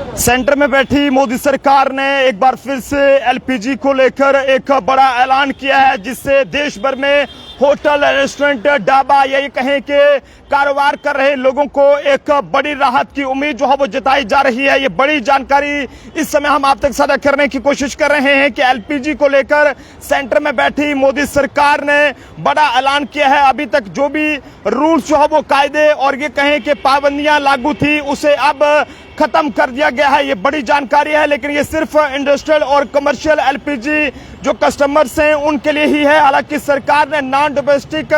Centre में बैठी मोदी सरकार ने एक बार फिर से एलपीजी को लेकर एक बड़ा ऐलान किया है, जिससे देश भर में होटल, रेस्टोरेंट, ढाबा या ये कहें कि कारोबार कर रहे लोगों को एक बड़ी राहत की उम्मीद जो है वो जताई जा रही है। ये बड़ी जानकारी इस समय हम आप तक साझा करने की कोशिश कर रहे हैं कि एलपीजी को लेकर सेंटर में बैठी मोदी सरकार ने बड़ा ऐलान किया है। अभी तक जो भी रूल्स जो है वो कायदे और ये कहें कि पाबंदियां लागू थी, उसे अब खत्म कर दिया गया है। ये बड़ी जानकारी है, लेकिन ये सिर्फ इंडस्ट्रियल और कमर्शियल एलपीजी जो कस्टमर्स हैं उनके लिए ही है। हालांकि सरकार ने नॉन डोमेस्टिक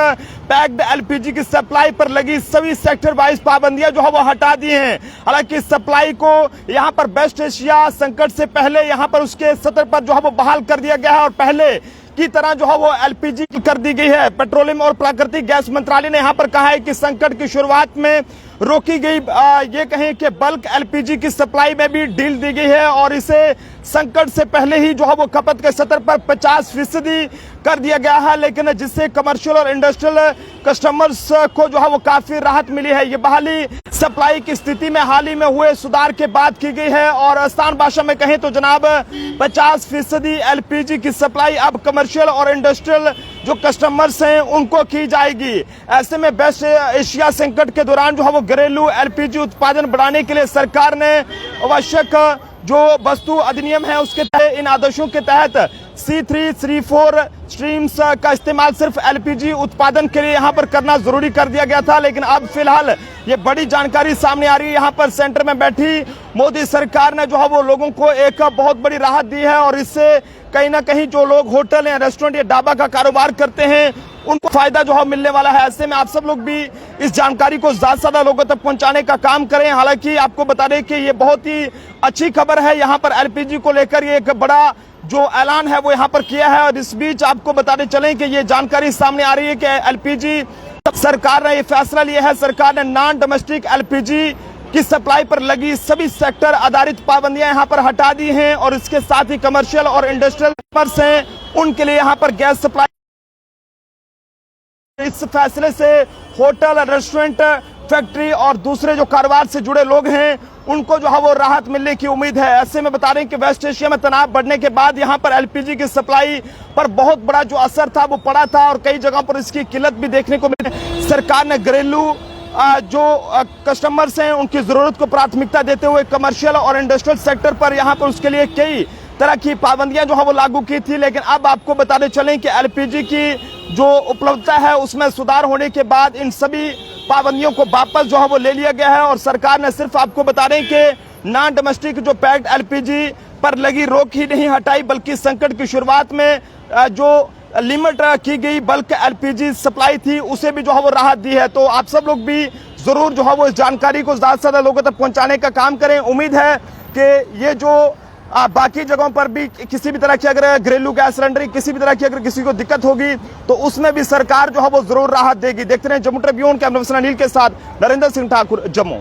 पैक्ड एलपीजी की सप्लाई पर लगी सभी सेक्टर वाइज पाबंदियां जो है वो हटा दी हैं। हालांकि सप्लाई को यहां पर वेस्ट एशिया संकट से पहले यहां पर उसके सत्र पर जो है वो बहाल कर दिया गया है और पहले की तरह जो है वो एलपीजी कर दी गई है। पेट्रोलियम और प्राकृतिक गैस मंत्रालय ने यहां पर कहा है कि संकट की शुरुआत में रोकी गई ये कहें कि बल्क एलपीजी की सप्लाई में भी ढील दी गई है और इसे संकट से पहले ही जो है वो खपत के स्तर पर 50% कर दिया गया है, लेकिन जिससे कमर्शियल और इंडस्ट्रियल कस्टमर्स को जो है वो काफी राहत मिली है। ये बहाली सप्लाई की स्थिति में हाल ही में हुए सुधार के बाद की गई है और आसान भाषा में कहें तो जनाब 50% एलपीजी की सप्लाई अब कमर्शियल और इंडस्ट्रियल जो कस्टमर्स हैं उनको की जाएगी। ऐसे में वेस्ट एशिया संकट के दौरान जो है वो घरेलू एलपीजी उत्पादन बढ़ाने के लिए सरकार ने आवश्यक जो वस्तु अधिनियम है उसके तहत इन आदेशों के तहत C3, C4 स्ट्रीम्स का इस्तेमाल सिर्फ एलपीजी उत्पादन के लिए यहां पर करना जरूरी कर दिया गया था। लेकिन अब फिलहाल ये बड़ी जानकारी सामने आ रही है। यहां पर सेंटर में बैठी मोदी सरकार ने जो है वो लोगों को एक बहुत बड़ी राहत दी है और इससे कहीं ना कहीं जो लोग होटल या रेस्टोरेंट या ढाबा का कारोबार करते हैं उनको फायदा जो है मिलने वाला है। ऐसे में आप सब लोग भी इस जानकारी को ज्यादा से ज्यादा लोगों तक पहुंचाने का काम करें। हालांकि आपको बता दें कि ये बहुत ही अच्छी खबर है। यहाँ पर एलपीजी को लेकर ये एक बड़ा जो ऐलान है वो यहाँ पर किया है और इस बीच आपको बताते चलें कि ये जानकारी सामने आ रही है कि एलपीजी सरकार ने ये फैसला लिया है। सरकार ने नॉन डोमेस्टिक एलपीजी की सप्लाई पर लगी सभी सेक्टर आधारित पाबंदियां यहाँ पर हटा दी हैं और इसके साथ ही कमर्शियल और इंडस्ट्रियल कस्टमर्स हैं उनके लिए यहाँ पर गैस सप्लाई। इस फैसले से होटल, रेस्टोरेंट, फैक्ट्री और दूसरे जो कारोबार से जुड़े लोग हैं उनको जो है वो राहत मिलने की उम्मीद है। ऐसे में बता रहे हैं कि वेस्ट एशिया में तनाव बढ़ने के बाद यहाँ पर एलपीजी की सप्लाई पर बहुत बड़ा जो असर था वो पड़ा था और कई जगहों पर इसकी किल्लत भी देखने को मिली। सरकार ने घरेलू जो कस्टमर्स हैं उनकी जरूरत को प्राथमिकता देते हुए कमर्शियल और इंडस्ट्रियल सेक्टर पर यहाँ पर उसके लिए कई तरह की पाबंदियां जो है वो लागू की थी। लेकिन अब आपको बताते चलें कि एलपीजी की जो उपलब्धता है उसमें सुधार होने के बाद इन सभी पाबंदियों को वापस जो है वो ले लिया गया है और सरकार ने सिर्फ आपको बता दें कि नॉन डोमेस्टिक जो पैक्ड एलपीजी पर लगी रोक ही नहीं हटाई, बल्कि संकट की शुरुआत में जो लिमिट की गई बल्क एलपीजी सप्लाई थी उसे भी जो है वो राहत दी है। तो आप सब लोग भी जरूर जो है वो इस जानकारी को ज्यादा से ज्यादा लोगों तक पहुंचाने का काम करें। उम्मीद है कि ये जो बाकी जगहों पर भी किसी भी तरह की अगर घरेलू गैस सिलेंडर किसी भी तरह की अगर किसी को दिक्कत होगी तो उसमें भी सरकार जो है वो जरूर राहत देगी। देखते रहे Jammu Tribune, camera person Anil के साथ नरेंद्र सिंह ठाकुर, जम्मू।